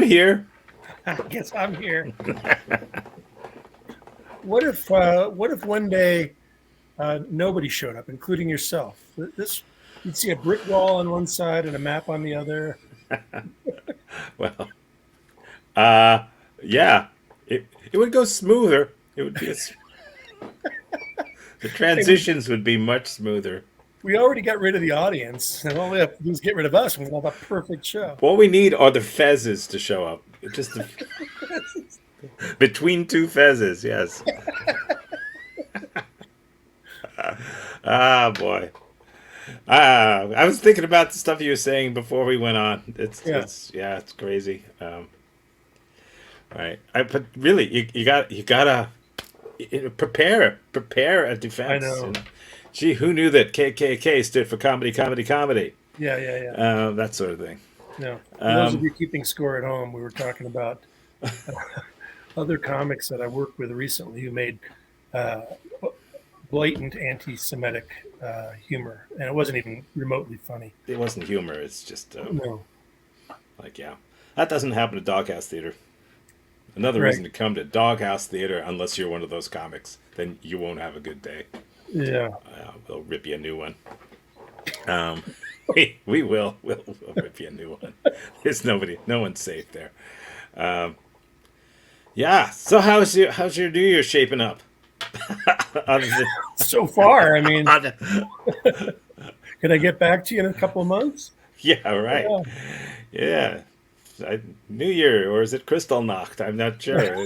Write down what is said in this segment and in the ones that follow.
here. I guess I'm here. What if one day nobody showed up, including yourself? This you'd see a brick wall on one side and a map on the other. Well, uh, yeah, it would go smoother. It would be the Hey, transitions would be much smoother. we already got rid of the audience, and all we have to do is get rid of us, and we'll have a perfect show. What we need are the fezzes to show up. Just between two fezzes, yes. Ah, boy. I was thinking about the stuff you were saying before we went on. Yeah, It's crazy. Right. But really, you gotta prepare a I defense. know. And, gee, who knew that KKK stood for comedy, comedy, comedy? Yeah. That sort of thing. No, for those of Um, you keeping score at home, we were talking about other comics that I worked with recently who made uh, blatant anti-Semitic humor, and it wasn't even remotely funny. it wasn't humor. It's just No, like, yeah, that doesn't happen at Doghouse Theater. Another right? reason to come to Doghouse Theater, unless you're one of those comics, then you won't have a good day. Yeah. We'll rip you a new one. Um, we will. We'll rip you a new one. There's no one's safe there. Um, yeah. So how's your New Year shaping up? Other So far, I mean, than- can I get back to you in a couple of months? yeah. Right. Yeah. Yeah. New Year, or is it Crystal Nacht? I'm not sure.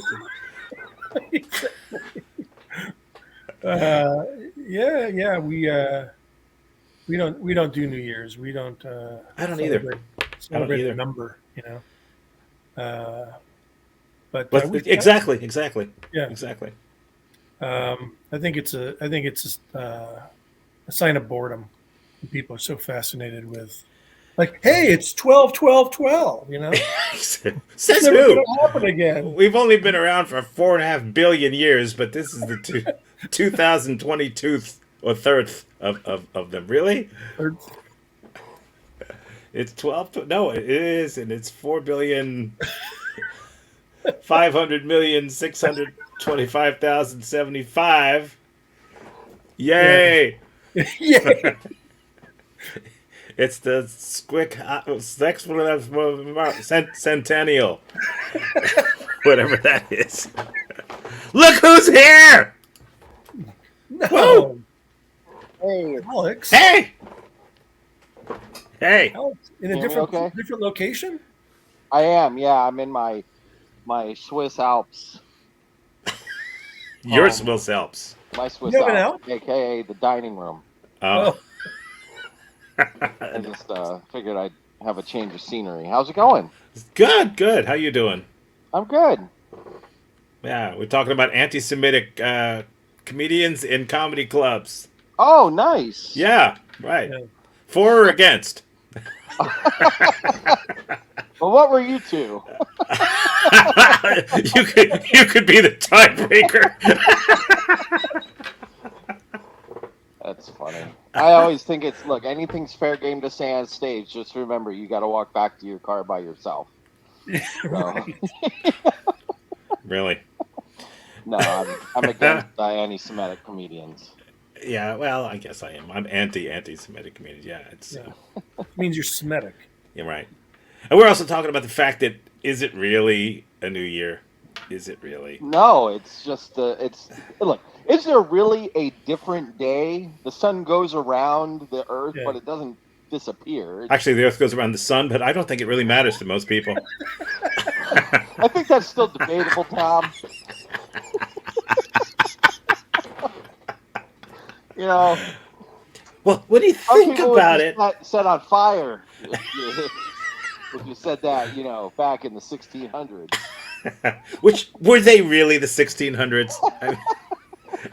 Uh, yeah. We don't do New Year's. We don't I don't either. celebrate I don't celebrate a either. number, you know. Uh, but But exactly. yeah. I think it's a sign of boredom. People are so fascinated with, like, hey, it's 12, 12, 12. You know, it's Says never who? going to happen again. We've only been around for 4.5 billion years, but this is the 2022th or third of them. Really? Or- It's 12. No, it is, and it's 4 billion 500,625,075. yeah, Yay! yeah. It's the centennial, whatever that is. Look who's here! Woo! No, Hey, Alex. Hey! Hey! Alex, in a hear me different okay? different location. I am. Yeah, I'm in my Swiss Alps. Your Um, Swiss Alps. My Swiss You have an Alps, aka the dining room. Oh. I just figured I'd have a change of scenery. How's it going? Good. How you doing? I'm good. Yeah, we're talking about anti-Semitic comedians in comedy clubs. Oh, nice. Yeah, right. Yeah. For or against? Well, what were you two? you could be the tiebreaker. That's funny. I always think look, anything's fair game to say on stage. Just remember, you got to walk back to your car by yourself. So, Right. Really? no, I'm against anti-Semitic comedians. Yeah. Well, I guess I am. I'm anti-Semitic comedian. Yeah, it's Yeah. It means you're Semitic. you're right. And we're also talking about the fact that is it really a new year? Is it really? No, it's just look. Is there really a different day? The sun goes around the Earth, Yeah. but it doesn't disappear. Actually, the Earth goes around the sun, but I don't think it really matters to most people. I think that's still debatable, Tom. You know, Well, when you some think people would about be it, set on fire if you said that, back in the 1600s. which were they really the 1600s?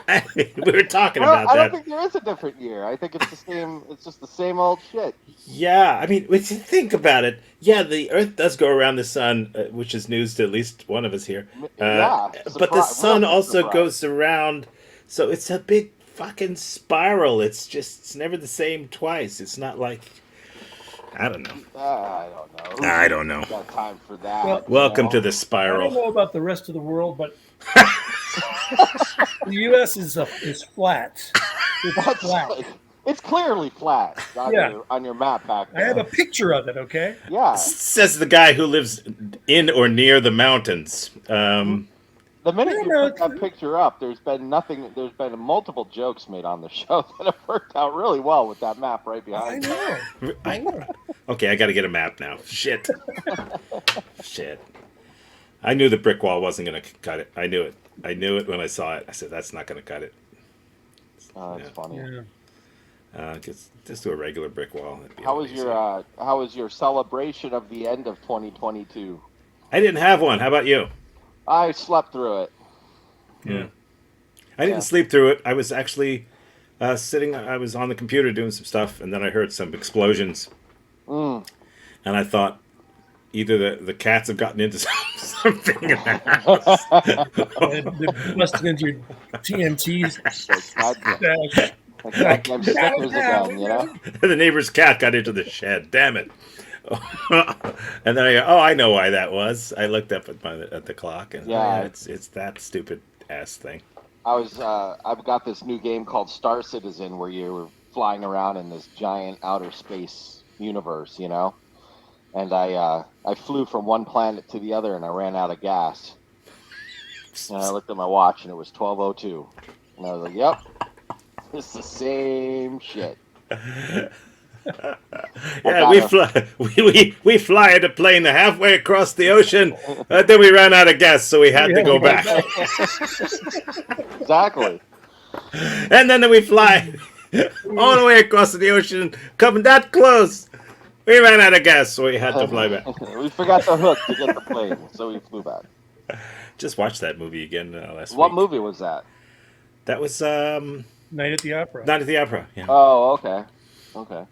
I mean, we were talking about I don't that. think there is a different year. I think it's the same. It's just the same old shit. Yeah, I mean, when you think about it, yeah, the Earth does go around the sun, which is news to at least one of us here. Yeah, But the sun real also surprise. goes around, so it's a big fucking spiral. It's never the same twice. It's not like I don't know. I don't know. Who's I don't know. got time for that? Well, Welcome to the I don't spiral. know about the rest of the world, but the U.S. is flat. It's That's flat. like, it's clearly flat on, Yeah. on your map back I there. have a picture of it. Okay. Yeah. Says the guy who lives in or near the mountains. The minute No, you no, put that picture up, there's been multiple jokes made on the show that have worked out really well with that map right I behind you. know. I know. Okay, I got to get a map now. Shit. Shit. I knew the brick wall wasn't going to cut it. I knew it. I knew it when I saw it. I said, that's not going to cut it. That's Yeah. funny. Yeah. Just do a regular brick wall. That'd be How all was easy. how was your celebration of the end of 2022? I didn't have one. How about you? I slept through it. Yeah. I didn't Yeah. sleep through it. I was actually sitting, I was on the computer doing some stuff, and then I heard some explosions. Mm. And I thought either the cats have gotten into something in the house. They busted into your TNT's That stash. goddamn stickers again, you know? The neighbor's cat got into the shed. Damn it. And then I go, oh, I know why that was. I looked up at the clock, and Yeah. it's that stupid ass thing. I've got this new game called Star Citizen where you're flying around in this giant outer space universe, you know? And I flew from one planet to the other and I ran out of gas. And I looked at my watch and it was 12:02. And I was like, yep, it's the same shit. Yeah, we fly at a plane halfway across the ocean, then we ran out of gas, so we had to go back. Exactly. And then we fly all the way across the ocean, coming that close. We ran out of gas, so we had to fly back. We forgot the hook to get the plane, so we flew back. Just watched that movie again last What week. movie was that? That was Night at the Opera. Night at the Opera. Yeah. Oh, okay. Okay.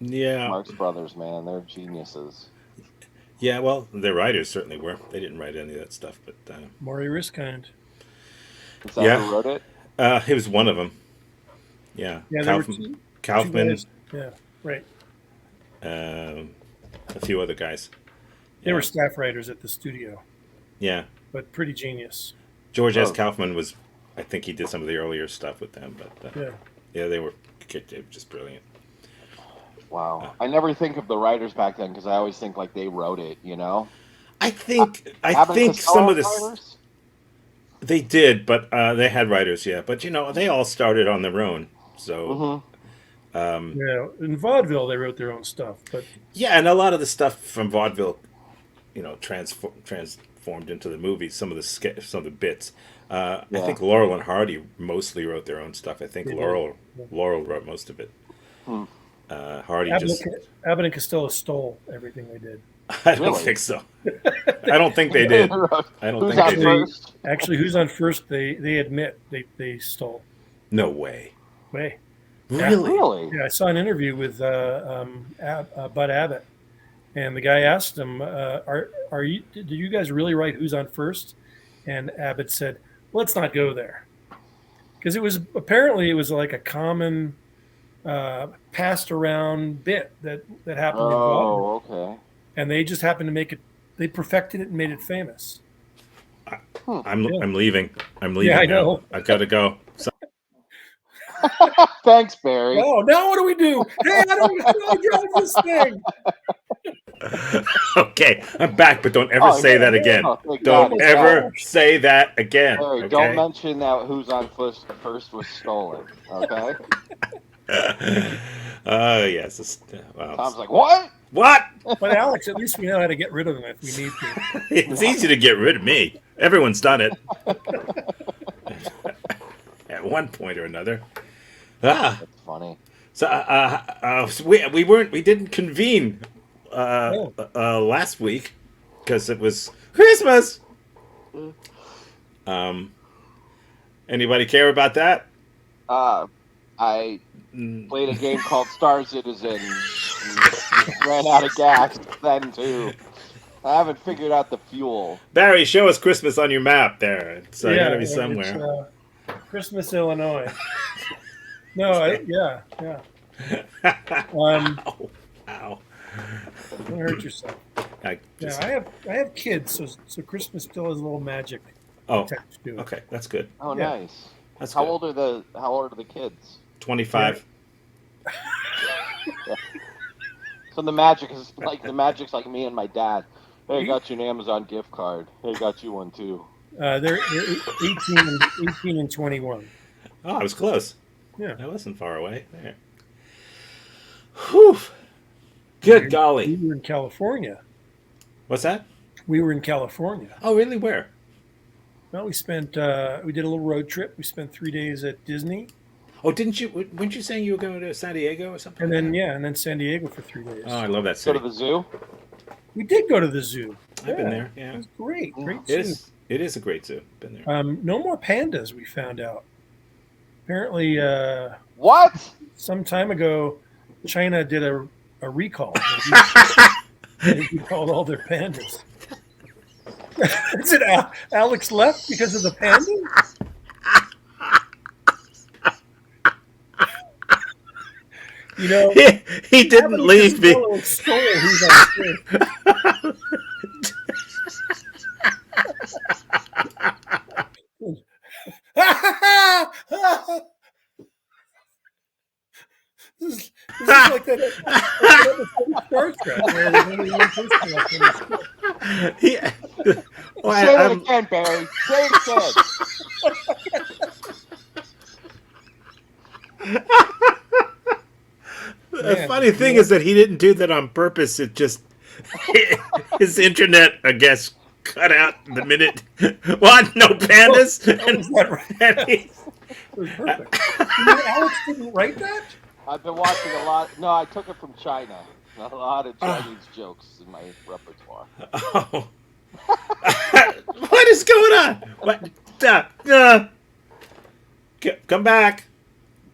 Yeah. Marx Brothers, man, they're geniuses. Yeah, well, their writers certainly were. They didn't write any of that stuff, but Maury Riskind. Is that Yeah. who wrote it? it was one of them. Yeah. Yeah, there were Kaufman, two Kaufman, guys. Yeah, right. a few other guys. They Yeah. were staff writers at the studio, Yeah. but pretty genius. George S. Oh. Kaufman was, I think he did some of the earlier stuff with them, but Yeah. they were just brilliant. Wow. I never think of the writers back then because I always think like they wrote it, you know? I think Abbott and some Costello of this writers? they did, but they had writers, yeah. But they all started on their own, so. Mhm. Yeah, in vaudeville they wrote their own stuff, but Yeah, and a lot of the stuff from vaudeville, transformed into the movies. Some of the bits. I Yeah. think Laurel and Hardy mostly wrote their own stuff. I think They did. Laurel wrote most of it. Hmm. Hardy just. Abbott and Costello stole everything they did. I don't Really? think so. I don't think they did. I don't Who's think on they did. first? Actually, Who's on First? They admit they stole. No way. Way. Really? Really? Yeah, I saw an interview with Bud Abbott, and the guy asked him, did you guys really write Who's on First? And Abbott said, let's not go there, because it was like a common passed around bit that happened in vaudeville, Oh, okay. and they just happened to make it. They perfected it and made it famous. I'm Yeah. I'm leaving. I'm leaving. Yeah, I now. know. I've got to go. So, Thanks, Barry. Oh, now what do we do? Hey, I don't drive this thing. okay, I'm back, but don't ever Oh, say yeah. that again. Oh, thank Don't God. ever say that again. Barry, Okay? don't mention that Who's on First was stolen, okay? Oh yes. Wow. Tom's like, what? What? But Alex, at least we know how to get rid of them if we need to. It's easy to get rid of me. Everyone's done it at one point or another. That's funny. So we didn't convene last week because it was Christmas. Anybody care about that? I played a game called Star Citizen. And ran out of gas then too. I haven't figured out the fuel. Barry, show us Christmas on your map there. It's gotta be it's, somewhere. Christmas, Illinois. Yeah. Ow. Ow. Don't hurt yourself. I Yeah, just, I have kids, so Christmas still has a little magic oh, attached to it. okay. That's good. Oh, Yeah, nice. That's How good. old are the kids? 25. Yeah. So the magic's like me and my dad. Hey, I eight, got you an Amazon gift card. Hey, I got you one too. they're 18 and 21. Oh, I was close. Yeah, I wasn't far away. There. Whew. Good golly. we were in California. What's that? We were in California. Oh, really? Where? Well, we did a little road trip. We spent 3 days at Disney, Oh, weren't you saying you were going to San Diego or something and like then that? and then San Diego for three Oh, days. I love that Go to city. the zoo. We did go to the zoo. I've been Yeah, there. it Yeah. was great, great It zoo. is. It is a great zoo. Been there. No more pandas. We found out. Apparently, What? some time ago, China did a recall. They recalled all their pandas. Is it Alex left because of the pandas? You know, He didn't Abbott leave me. Costello stole who's on stage. This is like that episode of Star Trek where there's only one person left on the ship. He, well, Say it I'm, again, Barry. Say it again. the Man, funny thing is that he didn't do that on purpose. It just his internet, I guess, cut out the minute. What? No pandas? is that right? And he- It was perfect. You know, Alex didn't write that? I've been watching a lot. No, I took it from China. A lot of Chinese jokes in my repertoire. oh. What is going on? What? Come back.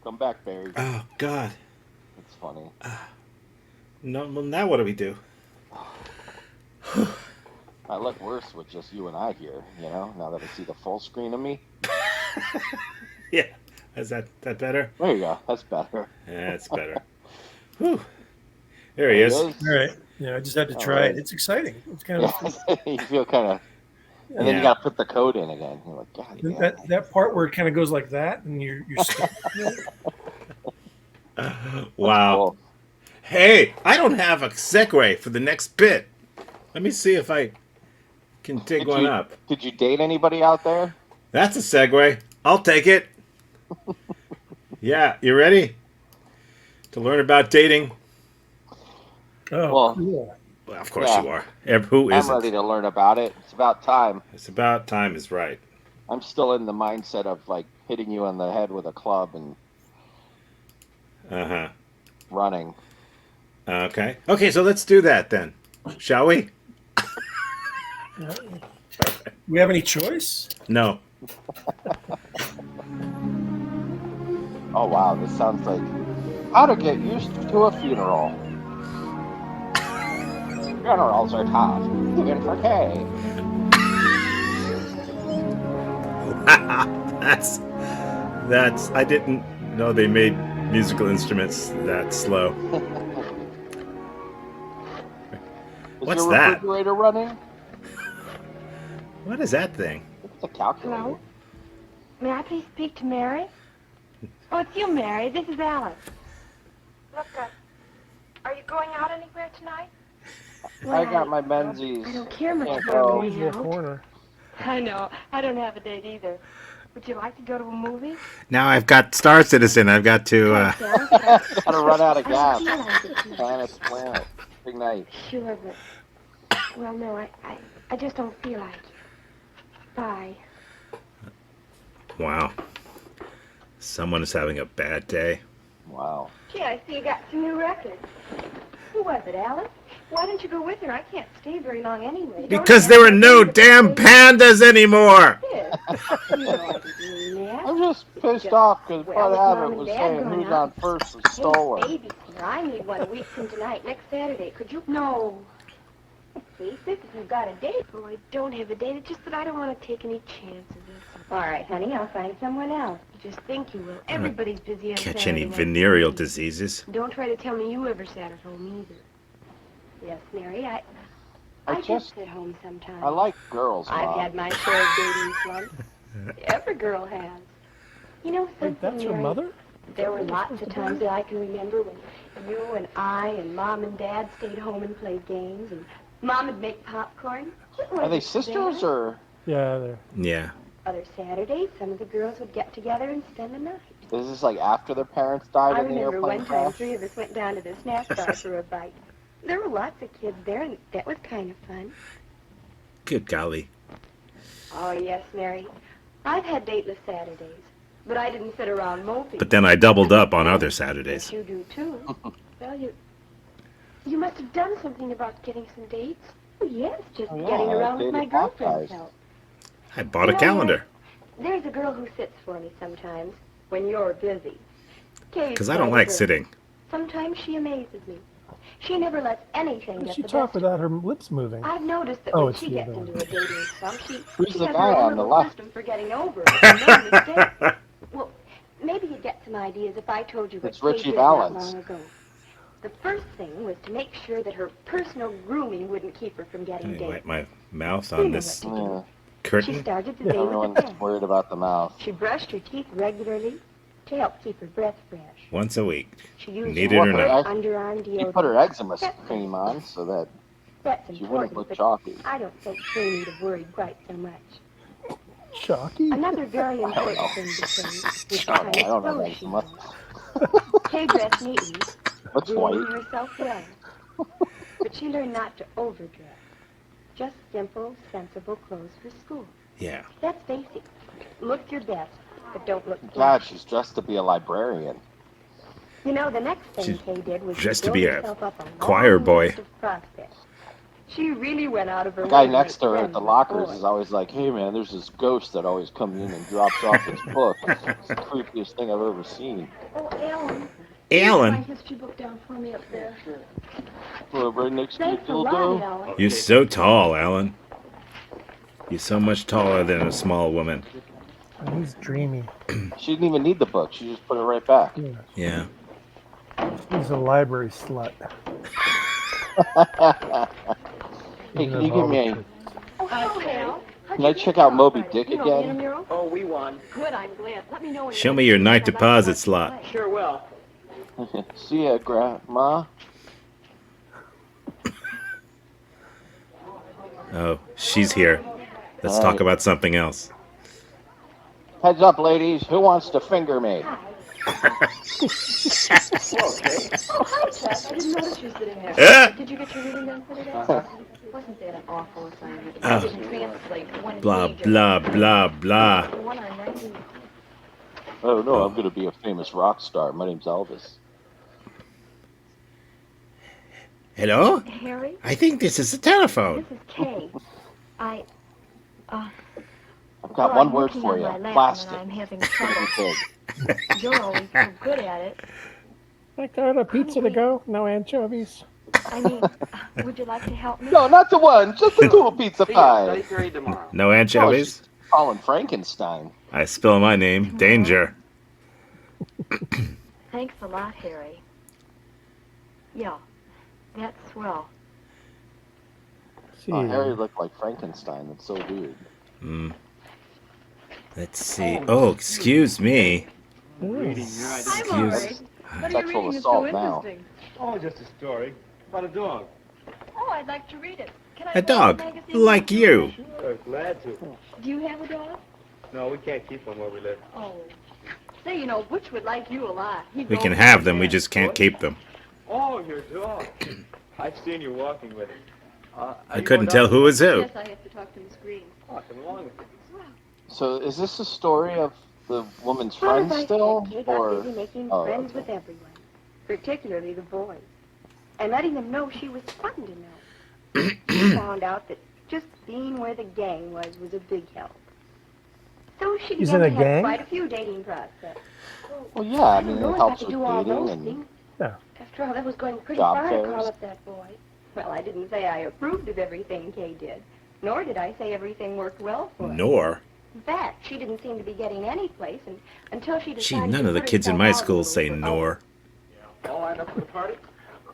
Come back, Barry. Oh God. It's funny. No. Well, now what do we do? I look worse with just you and I here, now that I see the full screen of me. Yeah. Is that better? There you go. That's better. Yeah, it's better. Whew. There he is. All right. Yeah, I just had to try it. It's exciting. It's kind of You feel kind of, and then you got to put the code in again. You're like, God, yeah. that part where it kind of goes like that, and you're stuck. Wow. Cool. Hey, I don't have a segue for the next bit. Let me see if I can dig one up. Did you date anybody out there? That's a segue. I'll take it. Yeah, you ready to learn about dating? Oh, Well, cool. Well, of course Yeah. you are. Who I'm ready isn't? to learn about it. It's about time. It's about time is right. I'm still in the mindset of like hitting you on the head with a club and Uh-huh. running. Okay. Okay, so let's do that then. Shall we? We have any choice? No. Oh wow, this sounds like how to get used to a funeral. Funerals are tough, even for Kay. That's I didn't know they made musical instruments that slow. Is What's your that? refrigerator running? What is that thing? It's a calculator. Hello? May I please speak to Mary? Oh, it's you, Mary. This is Alice. Look, are you going out anywhere tonight? I got my I Menzies. don't care much Can't about go. going Usual out. corner. I know. I don't have a date either. Would you like to go to a movie? Now I've got Star Citizen. I've got to. Gotta run out of I gas. don't feel like it tonight. Planet. Big night. Sure, but... Well, no, I just don't feel like it. Bye. Wow. Someone is having a bad day. Wow. Gee, I see you got some new records. Who was it, Alice? Why don't you go with her? I can't stay very long anyway. Because there are no damn pandas anymore. You know I didn't mean that. I'm just pissed off because Well, Bud with Abbott Mom and was Dad saying going who's out. on first was stolen. Hey, babysitter, I need one a week from tonight, next Saturday. Could you? No. Face it, if you've got a date. Oh, I don't have a date. It's just that I don't want to take any chances or something. All right, honey, I'll find someone else. Just think you will. Everybody's busy on Catch Saturday any night. venereal diseases. Don't try to tell me you ever sat at home either. Yes, Mary, I I just sit home sometimes. I like girls, I've Mom. had my share of dating slumps. Every girl has. You know something, Wait, that's your Mary? mother? There were lots of times that I can remember when you and I and Mom and Dad stayed home and played games, and Mom would make popcorn. Are they sisters or Yeah, they're. Yeah. Other Saturdays, some of the girls would get together and spend the night. is this like after their parents died I in the remember airplane one time crash? 3 of us went down to the snack bar for a bite. There were lots of kids there, and that was kind of fun. Good golly. Oh, yes, Mary. I've had dateless Saturdays, but I didn't sit around moping. But then I doubled up on other Saturdays. Yes, you do, too. Well, you must have done something about getting some dates. Oh, yes, just Oh, yeah, getting I around with dated my pop girlfriend's guys. help. I bought a calendar. There's a girl who sits for me sometimes when you're busy. Because I don't like sitting. Sometimes she amazes me. She never lets anything How does get she the talk best. without her lips moving? I've noticed that Oh, when it's she the gets other into one. a dating slump, Who's she the has guy her own on the little left? system for getting over it. and no mistake. Well, maybe you'd get some ideas if I told you what It's Kate Richie did not Valens. long ago. The first thing was to make sure that her personal grooming wouldn't keep her from getting Let me dates. wipe my mouth You on know this what to do. Yeah, She curtain. started the day with a everyone's bath. worried about the mouth. She brushed her teeth regularly to help keep her breath fresh. Once a week. She used Need it or her not. underarm She deodorant. put her eczema cream on so that That's she wouldn't important, look but chalky. I don't think they need have worried quite so much. Chalky? Another very important thing to say was the kind I don't of know clothes she eczema. wore. Kay dressed neatly, What's grooming white? herself well, but she learned not to overdress. Just simple, sensible clothes for school. Yeah. That's basic. Look your best, but don't look God, flashy. she's dressed to be a librarian. You know, the next thing She's Kay did was dressed to to build be a herself up a choir long boy. list of prospects. She really went out of her The guy way to next to make her at friends the with lockers boys. is always like, "Hey man, there's this ghost that always comes in and drops off his book. It's the creepiest thing I've ever seen." Oh, Ellen. Alan, My history book down for me up there. Right next to the Thanks a lot, dildo. Ellen. you're so tall, Alan. You're so much taller than a small woman. Oh, he's dreamy. She didn't even need the book. She just put it right back. Yeah. Yeah. He's a library slut. Hey, Even can of you all give the me a? churches. Oh, Al. Can I check out Moby Dick again? Oh, we won. Good, I'm glad. Let me know when Show me your night deposit slot. Sure will. See ya, Grandma. Oh, she's here. Let's All talk right. about something else. Heads up, ladies. Who wants to finger me? Oh, hi, Tess. I didn't notice you sitting there. Ah! Did you get your reading done for today? Wasn't that an awful assignment? Oh. Didn't translate one Blah, page blah, blah, blah. The one on 90. Oh no, I'm gonna be a famous rock star. My name's Elvis. Hello? Harry, I think this is a telephone. this is Kay. I've got one word for you. Plastic. I'm having trouble. Big. You're always so good at it. Like I order pizza to go? No anchovies? I mean, would you like to help me? No, not the one. Just the cool pizza See you. pie. Study period tomorrow. No anchovies? Colin Frankenstein. I spill my name. Danger. Thanks a lot, Harry. Yeah, that's swell. See. Oh, Harry looked like Frankenstein. That's so weird. Hmm. Let's see. Oh, excuse me. Reading here. I Hi, didn't- Maury. Excuse. What Sexual assault now. Oh, just a story about a dog. Oh, I'd like to read it. Can I A borrow dog, the magazine? like you. Sure, glad to. Do you have a dog? No, we can't keep one where we live. Oh. Say, you know, Butch would like you a lot. He'd We go can with have you. them, we just can't keep them. Oh, your dog. I've seen you walking with him. I couldn't tell who was who. Yes, I have to talk to Miss Green. Oh, come along with you. So, is this the story of the woman's Well, friend as I still, said, Kay got or? busy making Oh, friends okay. with everyone, particularly the boys, and letting them know she was fun to know. She found out that just being where the gang was a big help. So she He's began in to a have gang? quite a few dating prospects. Well, yeah. I I mean, don't know it if I helps could with do all dating those and things. Yeah. After all, that was going pretty Job far to fairs. call up that boy. Well, I didn't say I approved of everything Kay did, nor did I say everything worked well for her. Nor. In fact, she didn't seem to be getting any place until she decided Gee, to none of the put kids in herself my out a school little say for nor. All lined up for the party?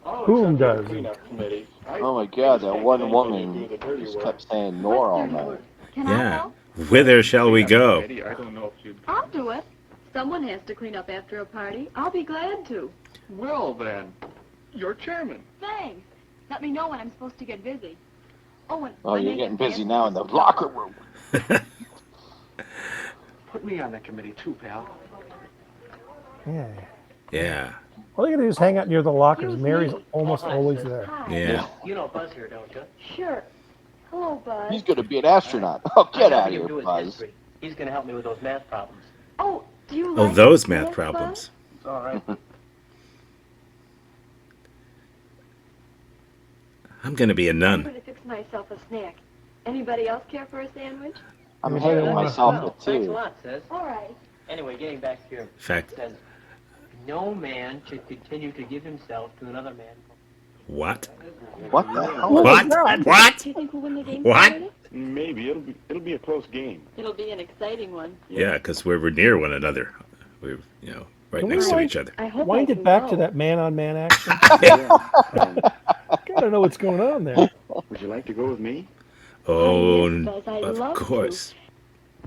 Whom Except for the doesn't? cleanup committee. Oh my God, that one woman just kept saying nor all night. Can I Yeah. help? Whither shall we go? I don't know if you'd... I'll do it. Someone has to clean up after a party. I'll be glad to. Well, then, you're chairman. Thanks. Let me know when I'm supposed to get busy. Oh, and Oh, when you're they getting get busy past now in this the locker room. Put me on the committee too, pal. Yeah. Yeah. All you gotta do is hang out near the lockers. Excuse Mary's me. almost always there. Hi. Yeah. You know Buzz here, don't you? Sure. Hello, Buzz. He's going to be an astronaut. Oh, get I out gotta of give here, him his Buzz. history. He's gonna help me with those math problems. Oh, do you Oh, like those math Buzz? problems. It's all right. I'm going to be a I'm nun. going to fix myself a snack. Anybody else care for a sandwich? I'm Anybody hating wanna- myself Well, it thanks a too. lot, sis. All right. Anyway, getting back here, In it fact, says, no man should continue to give himself to another man. what? What the hell? What? What? Do you think we'll win the game What? Saturday? Maybe. It'll be a close game. It'll be an exciting one. Yeah, because we're near one another. We're, right Can we next to wind- each other. I hope Wind I it can back go. to that man-on-man action. Um, Gotta know what's going on there. would you like to go with me? Oh, yes, Buzz, I'd of love to. course.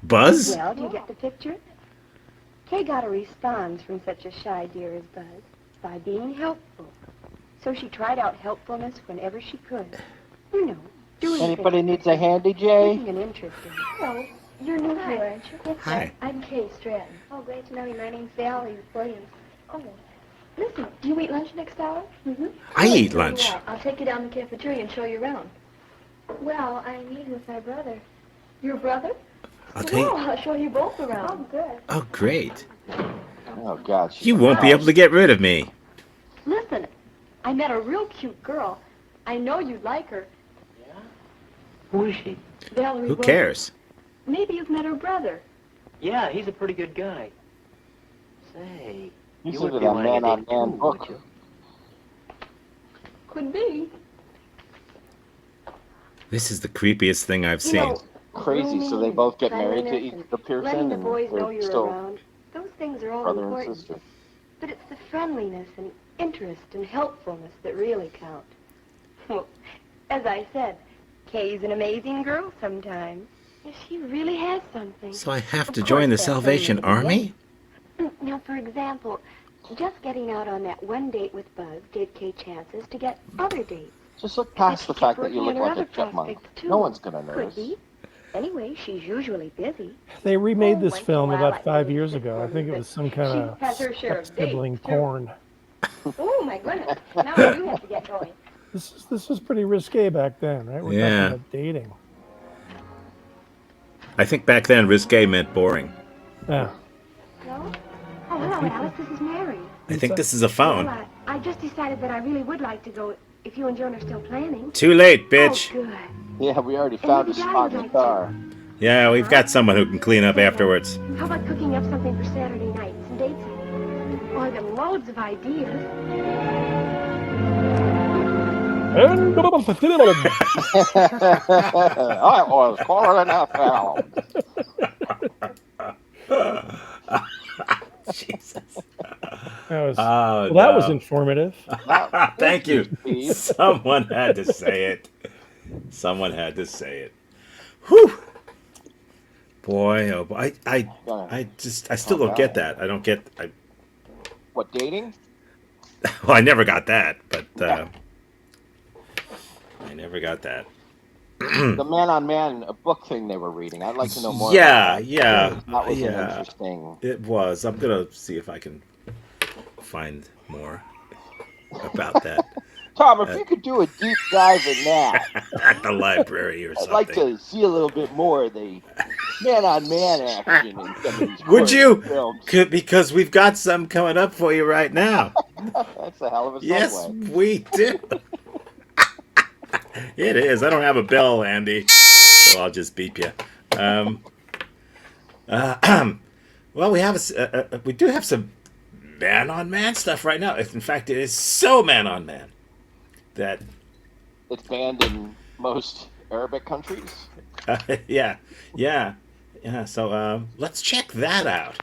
Buzz? Well, do you get the picture? Kay got a response from such a shy dear as Buzz by being helpful. So she tried out helpfulness whenever she could. You know, doing Anybody things, needs a handy, Jay? taking an interest in. Hello, you're new here, aren't you? Yes, Hi. I'm Kay Stratton. Oh, great to know you. My name's Valerie Williams. Oh, listen, do you eat lunch next hour? Mm-hmm. I eat lunch. I'll take you down the cafeteria and show you around. Well, I'm eating with my brother. Your brother? I'll take. Well, I'll show you both Oh, around. good. Oh, great. Oh, God. she's You won't be able to get rid of me. Listen, I met a real cute girl. I know you'd like her. Who is she? Valerie Who Williams. cares? Maybe you've met her brother. Yeah, he's a pretty good guy. Say, You you said wouldn't it be on wanting a Man date on too, Man would book. you? Could be. This is the creepiest thing I've You seen. know, Crazy, so they both get married to cleanliness each and the Pearson, letting the and boys know they're you're still around. Those things are all brother and important. sister. But it's the friendliness and interest and helpfulness that really count. Well, as I said, Kay's an amazing girl sometimes. Yes, she really has something. So I have Of to course, join the that's Salvation only the Army? Now, for example, just getting out on that one date with Buzz gave Kay chances to get other dates. Just look past the Keep fact that you working look on her like a other chipmunk. prospects, too. No one's gonna Could notice. be. Anyway, she's usually busy. They remade this Once in a film while, I about 5 think years it's ago. I good think it that was some kind she of has her share of sex-sibling dates, too. porn. Oh, my goodness. Now I do have to get going. This was pretty risque back then, right? We're Yeah. talking about dating. I think back then risque meant boring. Yeah. Hello? Oh, hello, Alice. This is Mary. I think this is a phone. Well, I just decided that I really would like to go if you and Joan are still planning. Too late, bitch. Oh, good. Yeah, we already found a maybe Daddy spot would in the like car. Yeah, we've got someone who can clean up afterwards. How about cooking up something for Saturday night? Some dates? Oh, I've got loads of ideas. And I was calling NFL. Jesus. that was, Oh, that was no. informative. Thank you. Steve. Someone had to say it. Someone had to say it. Whew. Boy, oh boy. I still don't get that. I don't get. What, dating? Well, I never got that, but I never got that. The man-on-man book thing they were reading. I'd like to know more. Yeah, about that. yeah, That was an yeah. interesting. It was. I'm gonna see if I can find more about that Tom, if you could do a deep dive in that, at the library or I'd something. like to see a little bit more of the man-on-man action in some of these Would you? films. Because we've got some coming up for you right now. That's a hell of a segue. Yes, we do. It is. I don't have a bell, Andy, so I'll just beep you. Well, we do have some man-on-man stuff right now. In fact, it is so man-on-man that It's banned in most Arabic countries. yeah. Yeah, so let's check that out.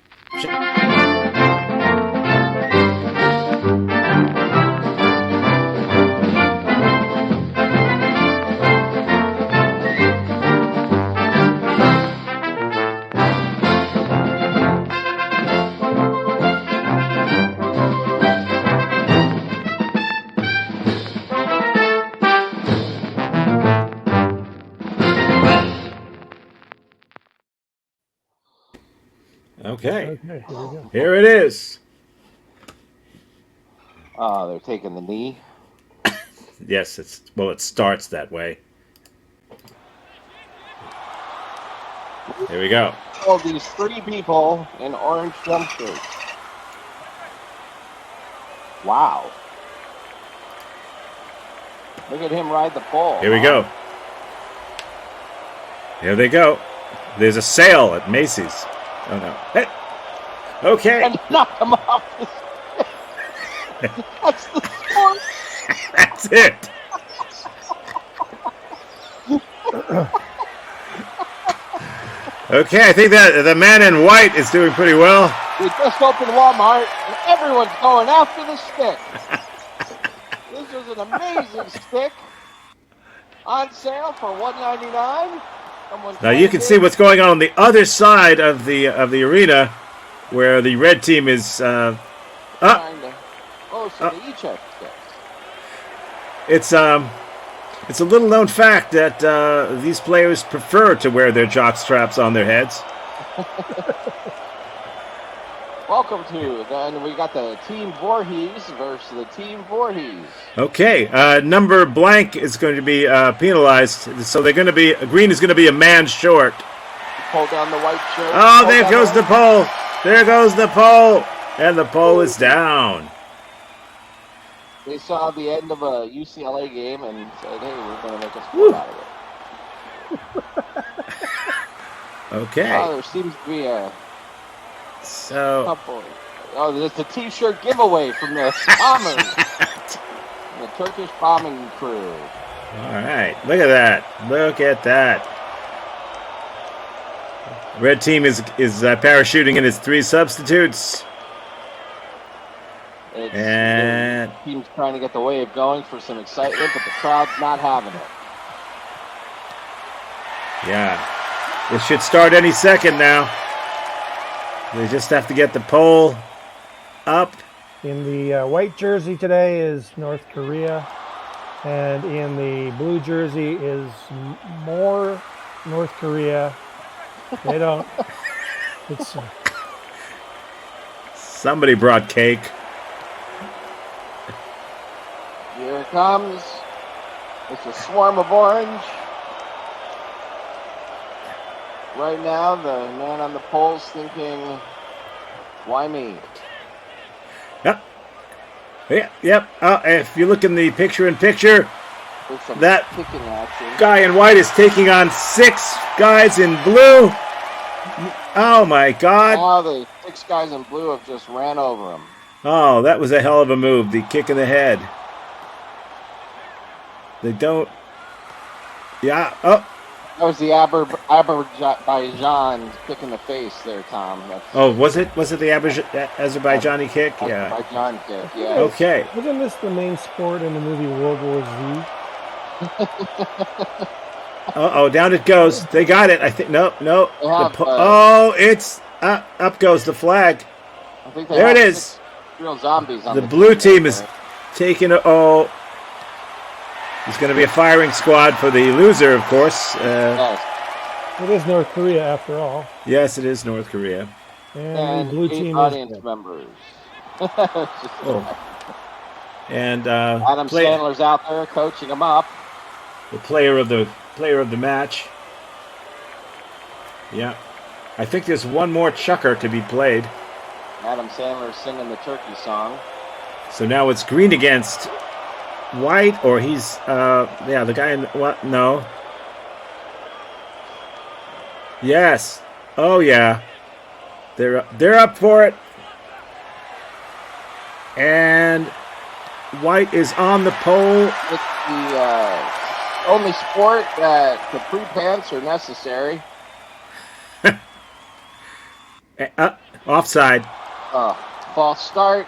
Okay, Okay, here we go. here it is. They're taking the knee. Yes, it starts that way. Here we go. Oh, these 3 people in orange jumpsuits. Wow. Look at him ride the pole. Here we go. Here they go. There's a sale at Macy's. Oh no. Hey. Okay. And knock him off the That's the sport. That's it. Okay, I think that the man in white is doing pretty well. We just opened Walmart, and everyone's going after the stick. This is an amazing stick. On sale for $1.99. Now you can see what's going on the other side of the arena, where the red team is. So they each have sticks. It's a little known fact that these players prefer to wear their jock straps on their heads. Welcome to, then we got the Team Voorhees versus the Team Voorhees. Okay, number blank is going to be penalized, so they're going to be green is going to be a man short. Pull down the white shirt. Oh, there goes the pole. There goes the pole, and the pole is down. They saw the end of a UCLA game and said, "Hey, we're going to make a sport out of it." Okay. Oh, there seems to be a couple. Oh, there's a T-shirt giveaway from the bombers, the Turkish bombing crew. All right, look at that. Look at that. Red team is parachuting in its 3 substitutes. And the team's trying to get the wave going for some excitement, but the crowd's not having it. Yeah, it should start any second now. They just have to get the pole up. In the white jersey today is North Korea, and in the blue jersey is more North Korea. They don't. It's Somebody brought cake. Here it comes. It's a swarm of orange. Right now, the man on the pole's thinking, why me? Yep. If you look in the picture-in-picture, There's some that kicking action. guy in white is taking on 6 guys in blue. Oh, my God. Now the 6 guys in blue have just ran over him. Oh, that was a hell of a move, the kick in the head. They don't... Yeah, oh. That was the Azerbaijan kick in the face there, Tom. Oh, was it the Azerbaijani kick? Yeah. Azerbaijan kick, yeah. Okay. Wasn't this the main sport in the movie World War Z? Uh-oh, down it goes. They got it. I think, no. It's up goes the flag. I think There it is. Real zombies on The blue team is taking it's going to be a firing squad for the loser, of course. Yes. It is North Korea after all. Yes, it is North Korea. And the blue 8 team audience is members. And Adam Sandler's out there coaching them up. the player of the match. Yeah. I think there's one more chucker to be played. Adam Sandler singing the turkey song. So now it's green against white, or he's the guy in what? No. Yes. Oh yeah. They're up for it. And white is on the pole. It's the only sport that capri pants are necessary. Offside. False start.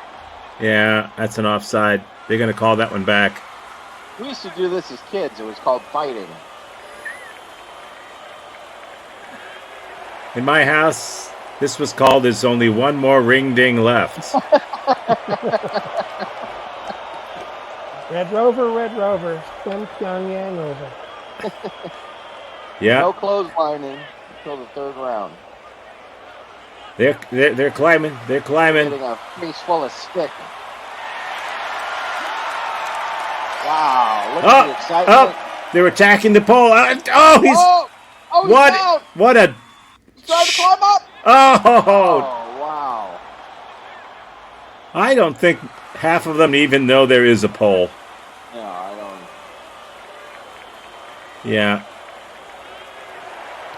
Yeah, that's an offside. They're going to call that one back. We used to do this as kids. It was called fighting. In my house, this was called "There's only one more ring ding left." Red Rover, send Pyongyang over. Yeah, No clotheslining until the third round. they're climbing. They're climbing. Getting a face full of stick. Wow, look at the excitement. They're attacking the pole. He's Oh, he's what? down. What a! He's trying to climb up. Oh, Oh, wow. I don't think half of them even know there is a pole. No, I don't. Yeah.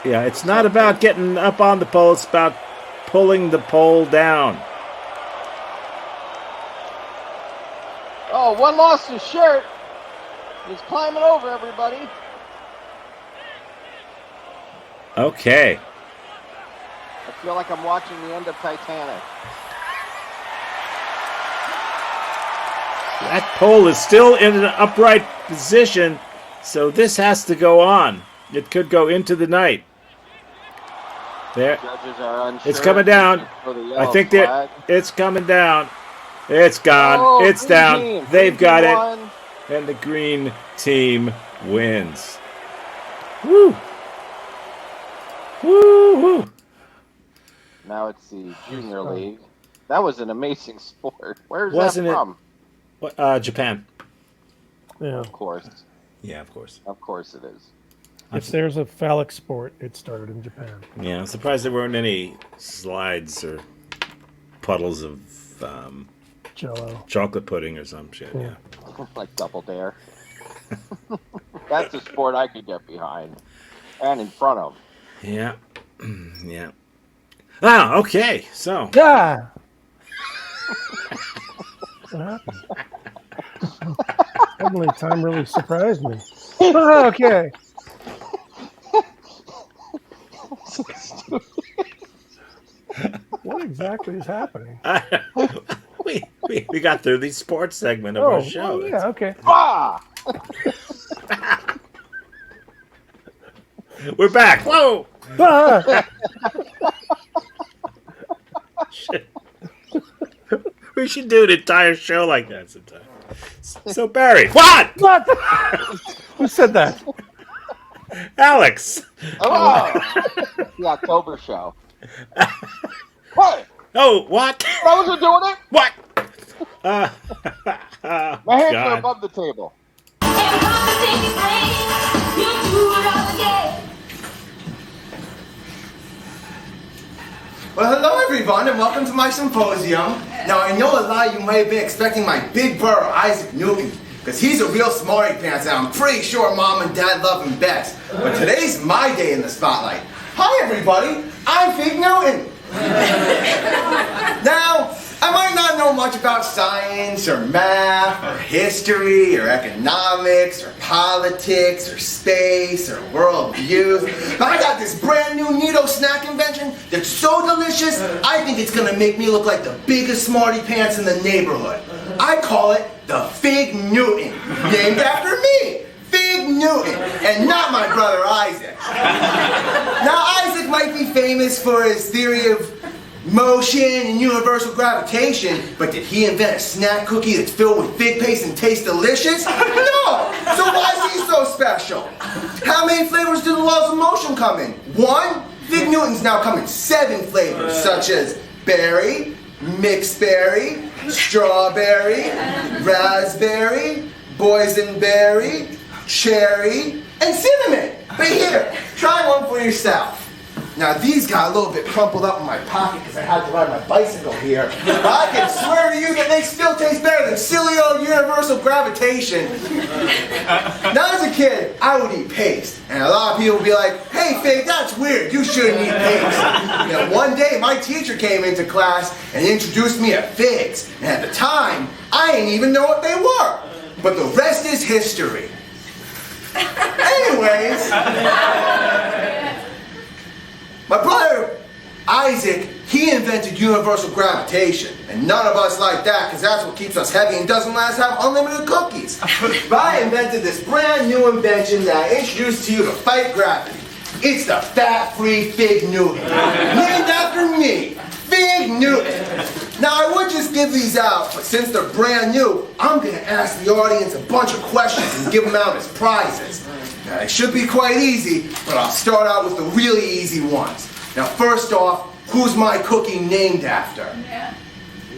Yeah, it's not about getting up on the pole. It's about pulling the pole down. Oh, one lost his shirt. He's climbing over everybody. Okay. I feel like I'm watching the end of Titanic. That pole is still in an upright position, so this has to go on. It could go into the night. There. Judges are unsure. It's coming down. For the I yellow think flag. it's coming down. It's gone. Oh, It's green down. team. They've Green got team it. won. And the green team wins. Woo! Woo! Woo! Now it's the junior league. That was an amazing sport. Where's Wasn't that it? from? Japan. Yeah. Of course. Yeah, of course. Of course it is. If there's a phallic sport, it started in Japan. Yeah, I'm surprised there weren't any slides or puddles of Jello. chocolate pudding or some shit. Yeah. Like Double Dare. That's a sport I could get behind. And in front of. Yeah. Yeah. Ah, okay. So. Yeah. What happened? Suddenly, time really surprised me. Okay. What exactly is happening? We got through the sports segment of our show. Oh, yeah, okay. Ah! We're back. Whoa! Ah! Shit. We should do an entire show like that sometime. So Barry, what? What? Who said that? Alex. Oh! The October show. What? Oh, what? I wasn't doing it. What? My hands God. are above the table. Well, hello everyone, and welcome to my symposium. Now, I know a lot of you might have been expecting my big brother, Isaac Newton, because he's a real smarty pants, and I'm pretty sure Mom and Dad love him best. But today's my day in the spotlight. Hi everybody, I'm Fig Newton. Now, I might not know much about science, or math, or history, or economics, or politics, or space, or world views, but I got this brand new Neato snack invention that's so delicious, I think it's gonna make me look like the biggest smarty pants in the neighborhood. I call it the Fig Newton, named after me. Fig Newton, and not my brother Isaac. Now, Isaac might be famous for his theory of motion and universal gravitation, but did he invent a snack cookie that's filled with fig paste and tastes delicious? No! So why is he so special? How many flavors do the laws of motion come in? 1? Fig Newtons now come in 7 flavors, such as berry, mixed berry, strawberry, raspberry, boysenberry, cherry, and cinnamon. But here, try one for yourself. Now these got a little bit crumpled up in my pocket because I had to ride my bicycle here. But I can swear to you that they still taste better than silly old universal gravitation. Now as a kid, I would eat paste. And a lot of people would be like, hey Fig, that's weird, you shouldn't eat paste. And one day my teacher came into class and introduced me to figs. And at the time, I didn't even know what they were. But the rest is history. Anyways, My brother Isaac, he invented universal gravitation. And none of us like that, because that's what keeps us heavy and doesn't let us have unlimited cookies. But I invented this brand new invention that I introduced to you to fight gravity. It's the fat-free Fig Newton. Named after me, Fig Newton. Now, I would just give these out, but since they're brand new, I'm going to ask the audience a bunch of questions and give them out as prizes. Now, it should be quite easy, but I'll start out with the really easy ones. Now, first off, who's my cookie named after? Yeah.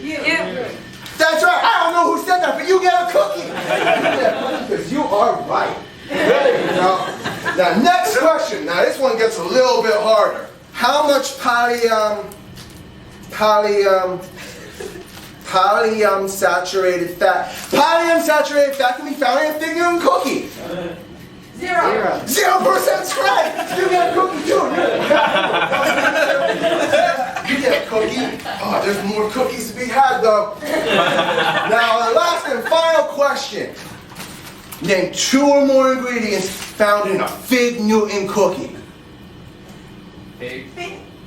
You. That's right. I don't know who said that, but you get a cookie. You get a cookie because you are right. There you go. Now, next question. Now, this one gets a little bit harder. How much polyunsaturated fat? Polyunsaturated fat can be found in a Fig Newton cookie. 0%'s correct. You get a cookie too. You get a cookie. Oh, there's more cookies to be had though. Now the last and final question. Name 2 or more ingredients found in a Fig Newton cookie. Fig.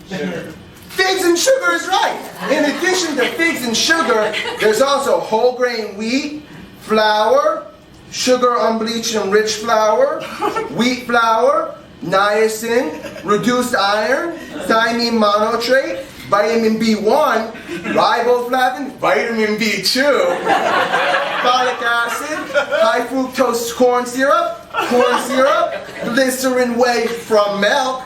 Sugar. Figs and sugar is right. In addition to figs and sugar, there's also whole grain wheat, flour, sugar unbleached enriched flour, wheat flour, niacin, reduced iron, thiamine monotrate, vitamin B1, riboflavin, vitamin B2, folic acid, high fructose corn syrup, glycerin whey from milk,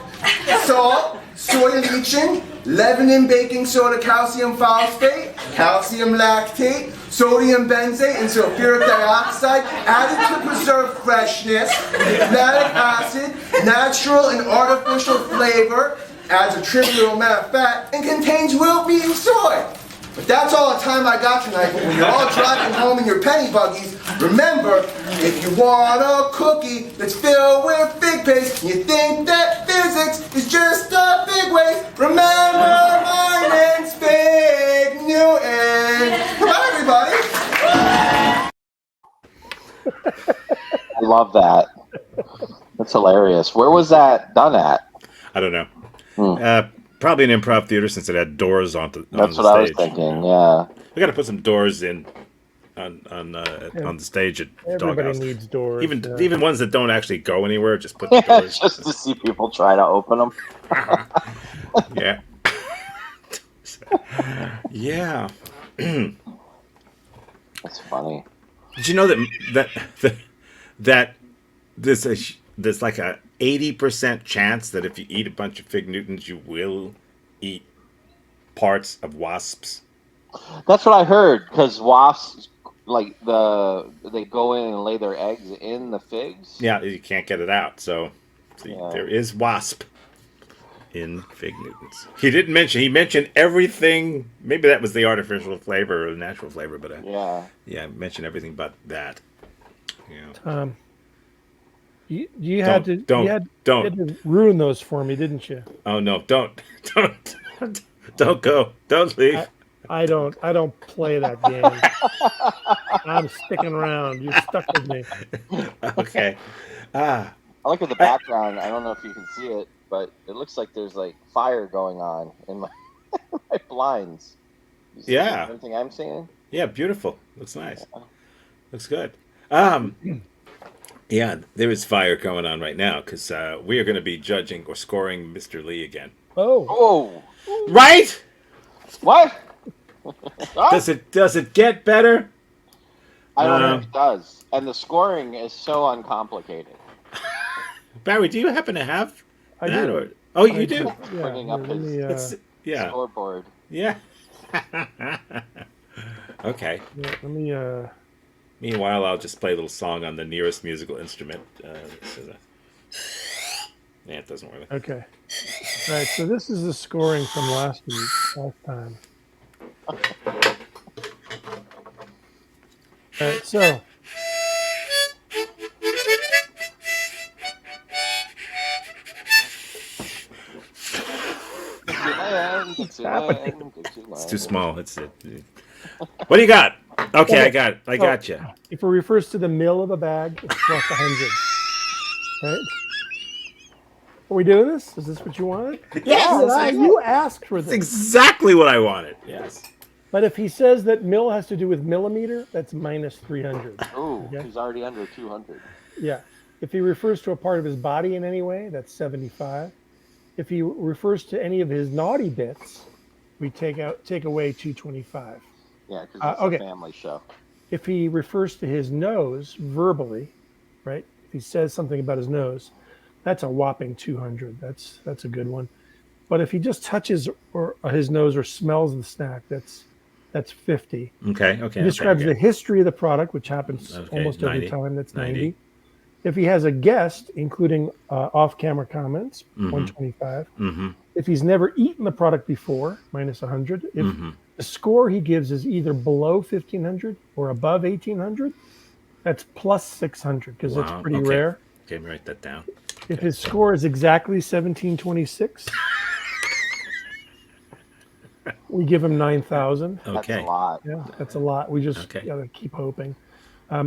salt, soy lecithin, lebanon baking soda calcium phosphate, calcium lactate, sodium benzate, and sulfuric dioxide added to preserve freshness, malic acid, natural and artificial flavor, adds a trivial amount of fat, and contains real wheat and soy. But that's all the time I got tonight. But when you're all driving home in your penny buggies, remember, if you want a cookie that's filled with fig paste, and you think that physics is just a fig waste, remember my name's Fig Newton. Goodbye, everybody. I love that. That's hilarious. Where was that done at? I don't know. Probably an improv theater since it had doors on the That's on what the I was stage. thinking. Yeah. We got to put some doors in on the stage at Everybody Doghouse. needs doors. Even ones that don't actually go anywhere, just put the doors. Just to see people try to open them. Yeah. Yeah. That's funny. Did you know that there's like a 80% chance that if you eat a bunch of Fig Newtons, you will eat parts of wasps? That's what I heard. Because wasps, like they go in and lay their eggs in the figs. Yeah, you can't get it out. So Yeah. there is wasp in Fig Newtons. He mentioned everything. Maybe that was the artificial flavor or the natural flavor, but Yeah. mentioned everything but that. Yeah. You had to ruin those for me, didn't you? Oh no! Don't go! Don't leave! I don't play that game. I'm sticking around. You're stuck with me. Okay. I look at the background. I don't know if you can see it, but it looks like there's like fire going on in my blinds. You see everything I'm seeing? Yeah, beautiful. Looks nice. Looks good. Yeah, there is fire going on right now because we are going to be judging or scoring Mr. Lee again. Oh. Right? What? Does it get better? I don't know if it does. And the scoring is so uncomplicated. Barry, do you happen to have I that? do. Oh, you do? Yeah, Bringing up his scoreboard. Yeah. Okay. Yeah, let me. Meanwhile, I'll just play a little song on the nearest musical instrument. It doesn't work. Okay. All right. So this is the scoring from last time. All right. So. It's too small. It's it. What do you got? Okay, I got it. I got you. If it refers to the mill of a bag, it's plus 100. Right? Are we doing this? Is this what you wanted? Yes, You asked for that's this. exactly what I wanted. Yes. But if he says that mil has to do with millimeter, that's minus 300. Ooh, Okay. he's already under 200. Yeah. If he refers to a part of his body in any way, that's 75. If he refers to any of his naughty bits, we take away 225. Yeah, because it's okay. a family show. If he refers to his nose verbally, right? If he says something about his nose, that's a whopping 200. That's a good one. But if he just touches or his nose or smells the snack, that's 50. Okay. He describes the history of the product, which happens Okay, almost every 90. time. That's 90. 90. If he has a guest, including off-camera comments, 125. If he's never eaten the product before, minus 100. If the score he gives is either below 1,500 or above 1,800, that's plus 600 because it's pretty rare. Okay, let me write that down. If his score is exactly 1726, we give him 9,000. That's Okay. a lot. Yeah, that's a lot. We just gotta keep hoping.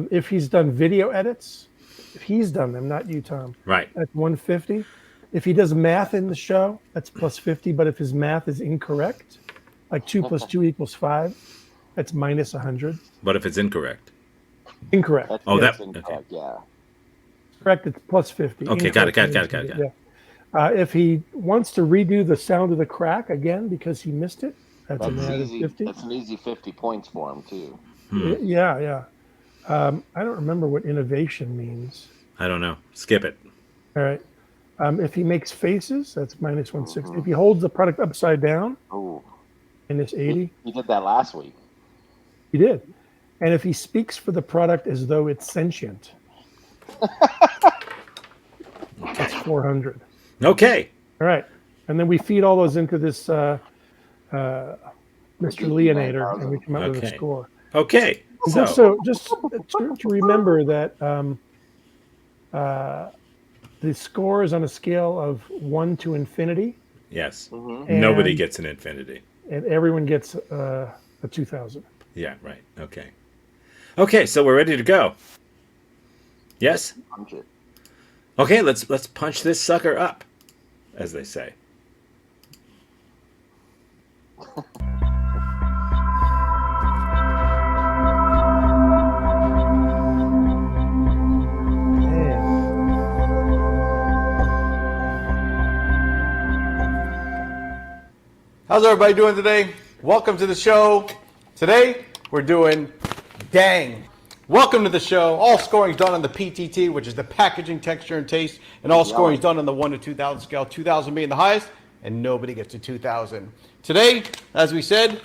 If he's done video edits, if he's done them, not you, Tom, Right. that's 150. If he does math in the show, that's plus 50. But if his math is incorrect, like 2 plus 2 equals 5, that's minus 100. But if it's incorrect. Incorrect. That's that- incorrect, okay. yeah. Correct, it's plus 50. Okay, got it. Incorrect, Yeah. If he wants to redo the sound of the crack again because he missed it, that's an added easy. 50. That's an easy 50 points for him too. Yeah. I don't remember what innovation means. I don't know. Skip it. All right. If he makes faces, that's minus 160. If he holds the product upside down, Ooh, minus 80. he did that last week. He did. And if he speaks for the product as though it's sentient, that's 400. Okay. All right. And then we feed all those into this Mr. Leonator, and we come out with a Okay. score. Okay. Just to remember that the score is on a scale of 1 to infinity, Yes. And- Nobody gets an infinity. and everyone gets a 2,000. Yeah, right. Okay. Okay, so we're ready to go. Yes? 100. Okay, let's punch this sucker up, as they say. How's everybody doing today? Welcome to the show. Today, we're doing Dang. Welcome to the show. All scoring is done on the PTT, which is the packaging, texture, and taste. And all scoring is done on the 1 to 2,000 scale, 2,000 being the highest, and nobody gets to 2,000. Today, as we said,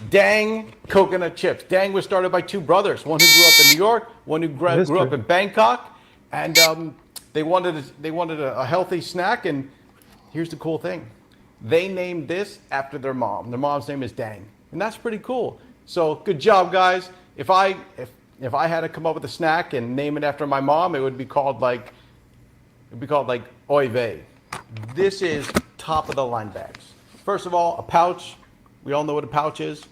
Dang coconut chips. Dang was started by two brothers, one who grew up in New York, one who grew up in Bangkok, and they wanted a healthy snack. And here's the cool thing: they named this after their mom. Their mom's name is Dang, and that's pretty cool. So good job, guys. If I had to come up with a snack and name it after my mom, it would be called like Oy vey. This is top of the line bags. First of all, a pouch. We all know what a pouch is,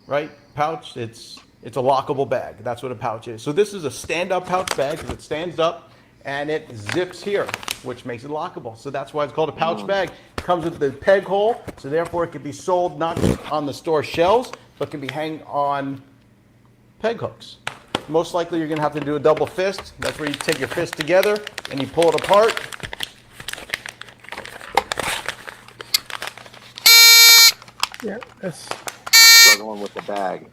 right? Pouch, it's a lockable bag. That's what a pouch is. So this is a stand-up pouch bag because it stands up and it zips here, which makes it lockable. So that's why it's called a pouch bag. It comes with the peg hole, so therefore it can be sold not just on the store shelves, but can be hanged on peg hooks. Most likely you're gonna have to do a double fist. That's where you take your fist together and you pull it apart. Yeah, that's Struggling with the bag.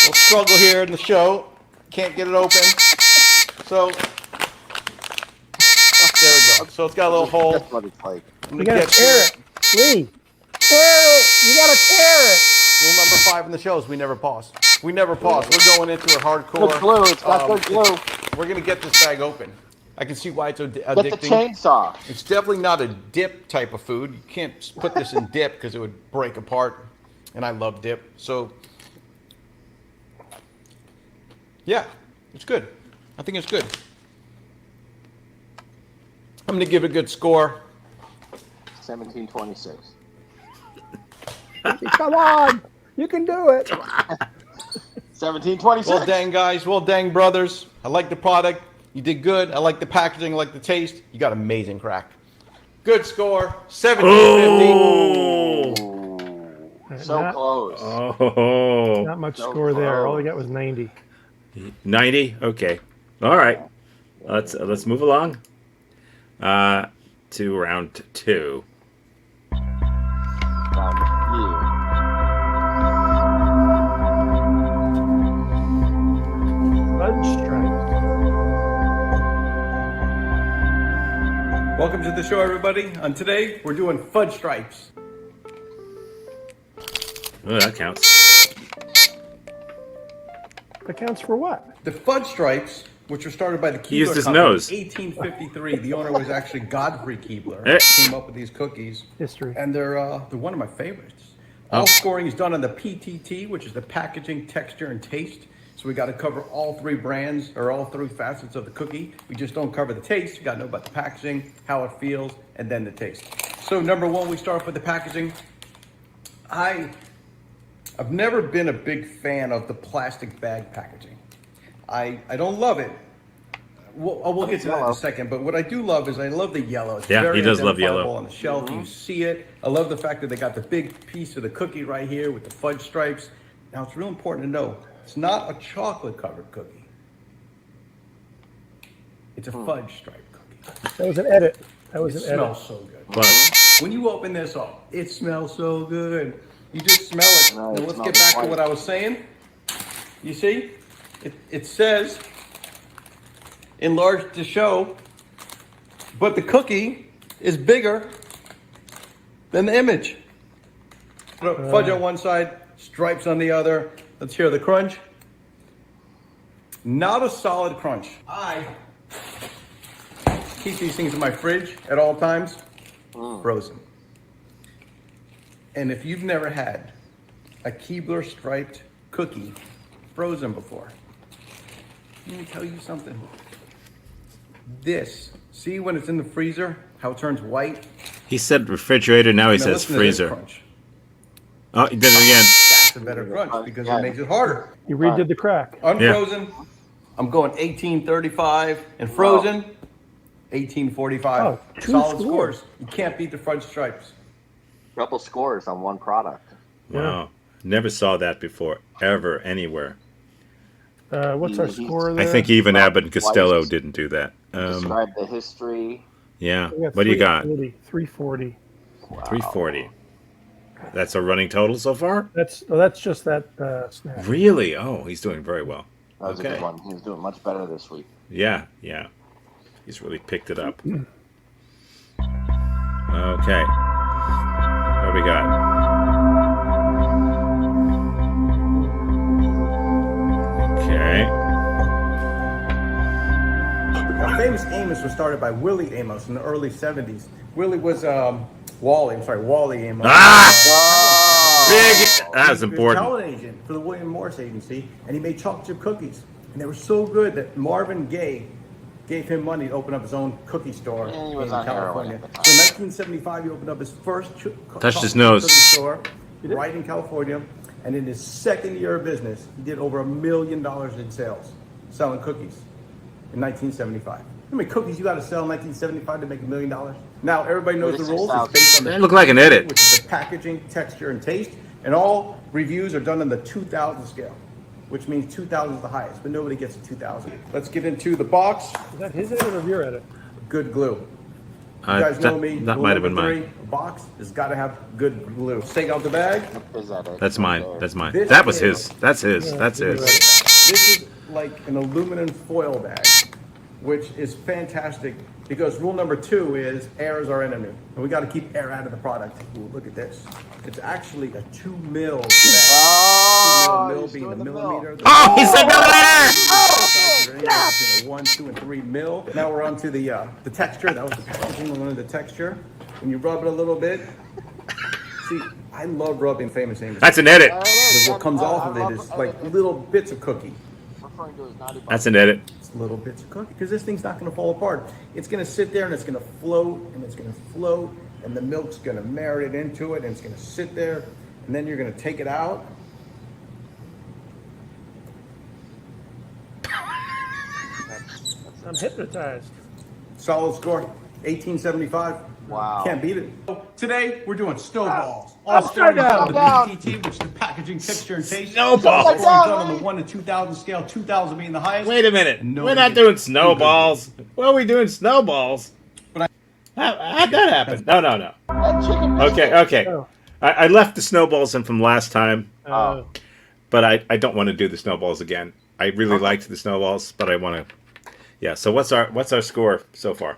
We'll struggle here in the show. Can't get it open. So there we go. So it's got a little hole. That's what it's like. you gotta tear it. Lee, tear it. You gotta tear it. Rule number 5 in the show is we never pause. We never pause. We're going into a hardcore. Good glue. It's got good glue. We're gonna get this bag open. I can see why it's so addicting. Get the chainsaw. It's definitely not a dip type of food. You can't put this in dip because it would break apart. And I love dip. So, yeah, it's good. I think it's good. I'm going to give it a good score. 1726. Come on, you can do it. 1726. Well, dang, guys. Well, dang, brothers. I like the product. You did good. I like the packaging. I like the taste. You got amazing crack. Good score. 1750. So Not, close. Oh, not much So score there. All close. he got was 90. 90. Okay. All right. Let's move along. To round 2. Fudge stripes. Welcome to the show, everybody. And today we're doing fudge stripes. Oh, that counts. That counts for what? The fudge stripes, which were started by the Keebler used his Company nose. in 1853. The owner was actually Godfrey Keebler. Eh. Came up with these cookies. History. And they're one of my favorites. All scoring is done on the PTT, which is the packaging, texture, and taste. So we got to cover all 3 brands or all 3 facets of the cookie. We just don't cover the taste. You got to know about the packaging, how it feels, and then the taste. So number 1, we start off with the packaging. I've never been a big fan of the plastic bag packaging. I don't love it. We'll get to that in a second. But what I do love is I love the yellow. It's Yeah, very he does love identifiable yellow. on the shelf. You see it. I love the fact that they got the big piece of the cookie right here with the fudge stripes. Now, it's real important to know, it's not a chocolate-covered cookie. It's a fudge stripe cookie. That was an edit. That was It an edit. smells so good. But When you open this up, it smells so good. You just smell it. No, Now it let's smells get back to white. what I was saying. You see, it says enlarged to show, but the cookie is bigger than the image. Fudge on one side, stripes on the other. Let's hear the crunch. Not a solid crunch. I keep these things in my fridge at all times, frozen. And if you've never had a Keebler striped cookie frozen before, let me tell you something. This, see when it's in the freezer, how it turns white? he said refrigerator, now he Now says listen to this freezer. crunch. Oh, he did it again. That's a better crunch because it makes it harder. You redid the crack. Unfrozen, I'm going 1835, and frozen, 1845. Oh, 2 Solid scores. scores. You can't beat the fudge stripes. Couple scores on one product. Wow. Never saw that before, ever, anywhere. What's our score I there? think even Abbott and Costello Twice. didn't do that. Describe the history. Yeah. We got What do you got? 340. 340. That's a running total so far? That's just that snap. Really? Oh, he's doing very well. That was a Okay. good one. He was doing much better this week. Yeah, yeah. He's really picked it up. Okay. What do we got? Okay. Now, Famous Amos was started by Willie Amos in the early 70s. Willie was Wally Amos. Ah! Big! That was He was a important. talent agent for the William Morris Agency, and he made chocolate chip cookies. And they were so good that Marvin Gaye gave him money to open up his own cookie store And he in was on heroin California. at the So time. in 1975, he opened up his first Touched his chocolate nose. cookie store right in California. And in his second year of business, he did over $1 million in sales selling cookies in 1975. How many cookies you got to sell in 1975 to make $1 million? Now everybody knows the rules. It's based on the That looked like an edit. which is the packaging, texture, and taste. And all reviews are done on the 2,000 scale, which means 2,000 is the highest, but nobody gets to 2,000. Let's get into the box. Is that his edit or your edit? Good glue. You guys know me. That rule might have number been 3, mine. a box has got to have good glue. Let's take out the bag. Is that it? That's mine. That's mine. This That was is- his. That's his. That's his. This is like an aluminum foil bag, which is fantastic because rule number 2 is air is our enemy. And we got to keep air out of the product. Ooh, look at this. It's actually a 2 mil bag. Oh, 2 mil he's being doing the the millimeter. Oh, he said millimeter! Between 1, 2, and 3 mil. Now we're on to the texture. That was the packaging. We wanted the texture. When you rub it a little bit, see, I love rubbing Famous Amos. That's an edit. Because what comes off of it is like little bits of cookie. Referring to his naughty That's an edit. It's little bits of cookie. Because this thing's not going to fall apart. It's going to sit there and it's going to float and it's going to float and the milk's going to marinate into it and it's going to sit there and then you're going to take it out. That's I'm hypnotized. Solid score, 1875. Wow. Can't beat it. Today we're doing snowballs. All Upside scoring done down. on the PTT, which is the packaging, texture, and taste. Snowballs. All Upside scoring down, done on the right? 1 to 2,000 scale. 2,000 being the highest. Wait a minute. And We're nobody not gets doing too snowballs. Why are we doing snowballs? How'd that happen? No. That chicken biscuit. Okay. Oh. I left the snowballs in from last time, Uh, but I don't want to do the snowballs again. I really liked the snowballs, but I want to. Yeah. So what's our score so far?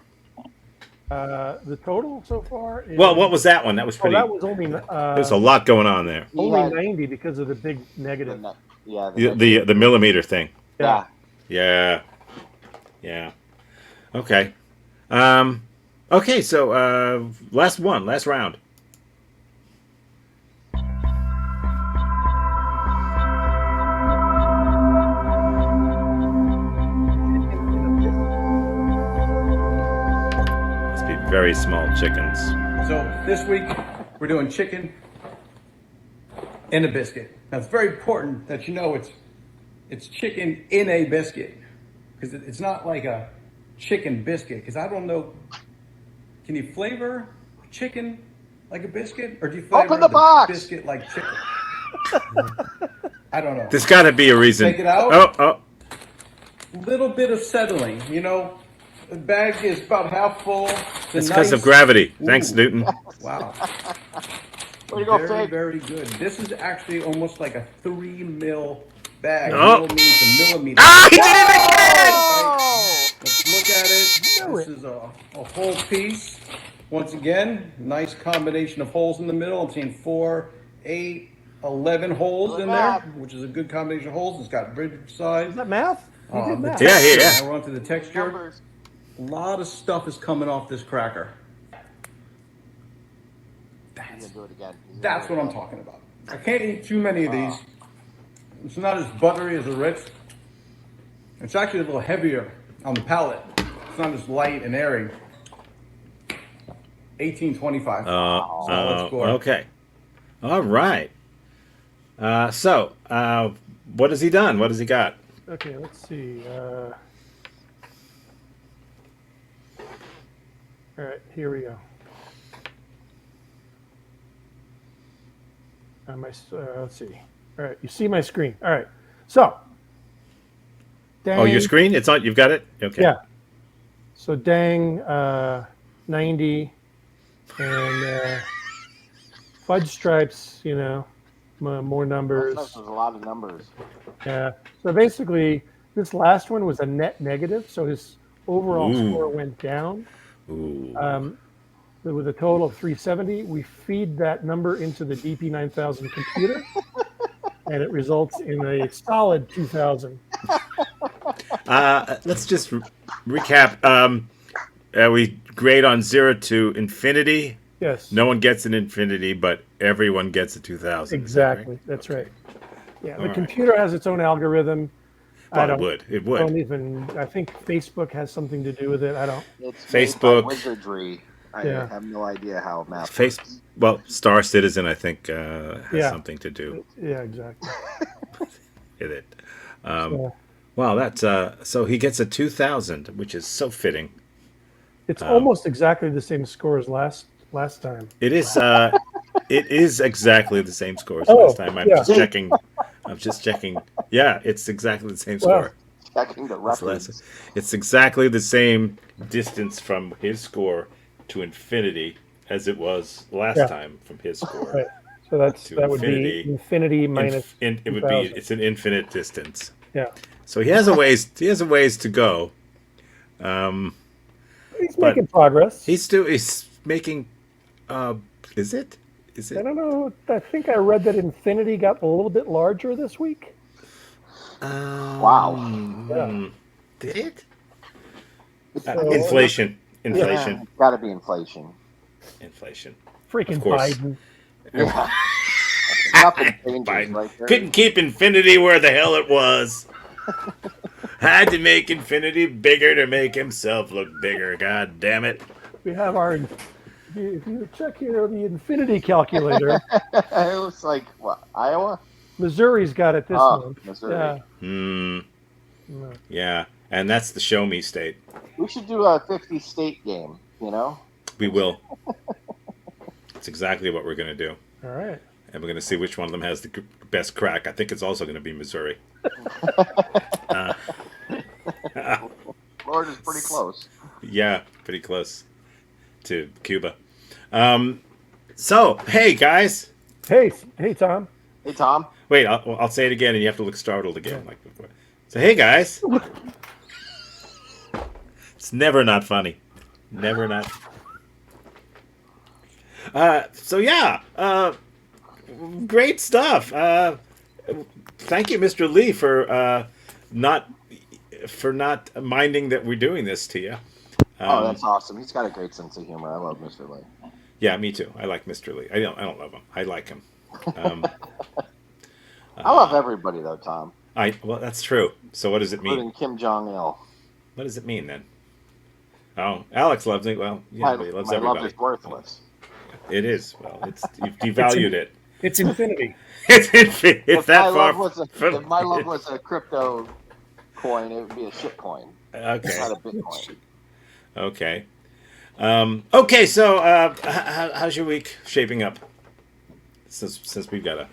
the total so far is... Well, what was that one? That was Oh, pretty. that was only There's a lot going on there. He only had 90 because of the big negative. The millimeter thing. Yeah. Yeah. Okay. Okay. So last round. Must be very small chickens. So this week we're doing chicken in a biscuit. Now it's very important that you know it's chicken in a biscuit, because it's not like a chicken biscuit. Because I don't know, can you flavor chicken like a biscuit, or do you flavor Open the box. biscuit like chicken? I don't know. There's got to be a reason. Take it out. Oh. Little bit of settling, you know. The bag is about half full. It's because of gravity. Thanks, Ooh. Newton. Wow. Way to go, Very, Fig. very good. This is actually almost like a 3 mil bag. Oh. Mil means a millimeter. Ah, he did it again! Oh! Let's look at it. This is a whole piece. Once again, nice combination of holes in the middle. I'm seeing 4, 8, 11 holes in there, which is a good combination of holes. It's got bridge size. Is that math? You did The math. Yeah, texture. yeah. Now we're on to the texture. Numbers. A lot of stuff is coming off this cracker. He's gonna do it again. That's what I'm talking about. I can't eat too many of these. It's not as buttery as the Ritz. It's actually a little heavier on the palate. It's not as light and airy. 1825. Solid score. Okay. All right. So, what has he done? What has he got? Okay, let's see. All right, here we go. Let's see. All right, you see my screen. All right, so. Oh, your Dang- screen? It's on. You've got it. Okay. Yeah. So dang, 90, and fudge stripes. You know, more numbers. There's a lot of numbers. Yeah. So basically, this last one was a net negative, so his overall score went down. Ooh. With a total of 370, we feed that number into the DP9000 computer, and it results in a solid 2000. Let's just recap. We grade on 0 to infinity. Yes. No one gets an infinity, but everyone gets a 2000. Exactly. That's right. Yeah. The computer has its own algorithm. Well, it would. Don't even. I think Facebook has something to do with it. I don't. It's Facebook. wizardry. I Yeah. have no idea how math works. Well, Star Citizen, I think, has something to do Yeah. Exactly. with it. So Wow, that's so he gets a 2000, which is so fitting. it's almost exactly the same score as last time. It is. It is exactly the same score as Oh, last time. I'm yeah. just checking. I'm just checking. Yeah, it's exactly the same score. Checking the reference. It's exactly the same distance from his score to infinity as it was last time from his score. Right. So that would infinity. be infinity minus. It would be. 2000. It's an infinite distance. Yeah. So he has a ways. He has a ways to go. He's making progress. He's making. Is it? I don't know. I think I read that Infinity got a little bit larger this week. Wow. Yeah. Did it? So- Inflation. It's got to be inflation. Inflation. Freaking Of course. Biden. Yeah. Nothing changes Biden right there. couldn't keep infinity where the hell it was. Had to make infinity bigger to make himself look bigger. God damn it. We have our. If you check here the Infinity calculator, It was like, what, Iowa? Missouri's got it this month. Missouri. Yeah. Yeah. And that's the show me state. We should do a 50 state game, you know? We will. That's exactly what we're going to do. All right. And we're going to see which one of them has the best crack. I think it's also going to be Missouri. Florida's pretty close. Yeah, pretty close to Cuba. So, hey, guys. Hey, Tom. Hey, Tom. Wait, I'll say it again, and you have to look startled again, like before. So, hey, guys. It's never not funny. Never not. So, yeah. Great stuff. Thank you, Mr. Lee, for not minding that we're doing this to you. Oh, that's awesome. He's got a great sense of humor. I love Mr. Lee. Yeah, me too. I like Mr. Lee. I don't love him. I like him. I love everybody, though, Tom. Well, that's true. So what does it mean? Including Kim Jong-il. What does it mean then? Oh, Alex loves me. Well, yeah, he loves my everybody. love is worthless. It is. Well, you've devalued it. It's infinity. It's infinity. It's that far. If my love was a crypto coin, it would be a shit coin. Okay. It's not a Bitcoin. Okay. Okay. So, how's your week shaping up? Since we got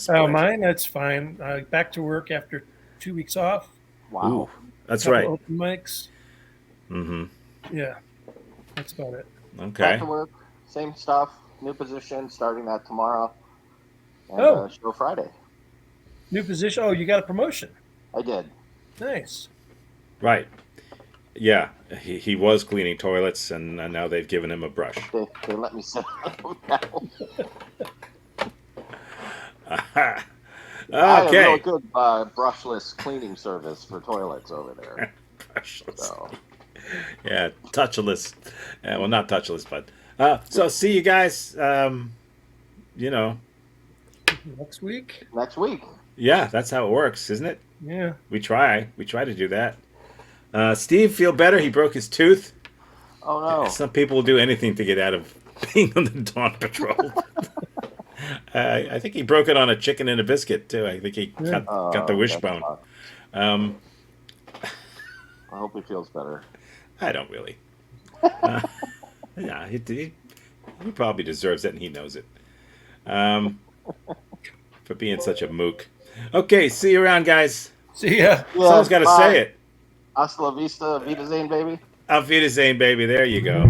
Oh, mine, that's fine. Back to work after 2 weeks off. Wow. Ooh, that's Couple right. Open mics. Mm-hmm. Yeah, that's about it. Okay. Back to work, same stuff, new position, starting that tomorrow. And, Oh. Show Friday. New position. Oh, you got a promotion. I did. Nice. Right. Yeah. He was cleaning toilets, and now they've given him a brush. They let me sit on them now. I have a Okay. real good brushless cleaning service for toilets over there. Brushless. So. Yeah, touchless. Well, not touchless, but so see you guys. Next week. Next week. Yeah, that's how it works, isn't it? Yeah. We try to do that. Steve, feel better? He broke his tooth. Oh no! Some people will do anything to get out of being on the Dawn Patrol. I think he broke it on a chicken and a biscuit too. I think he got the wishbone. I hope he feels better. I don't really. Yeah, he probably deserves it, and he knows it. For being such a mook. Okay, see you around, guys. See ya. Someone's got to say it. Hasta la vista, Vida Zane, baby. Auf Wiedersehen, baby. There you go.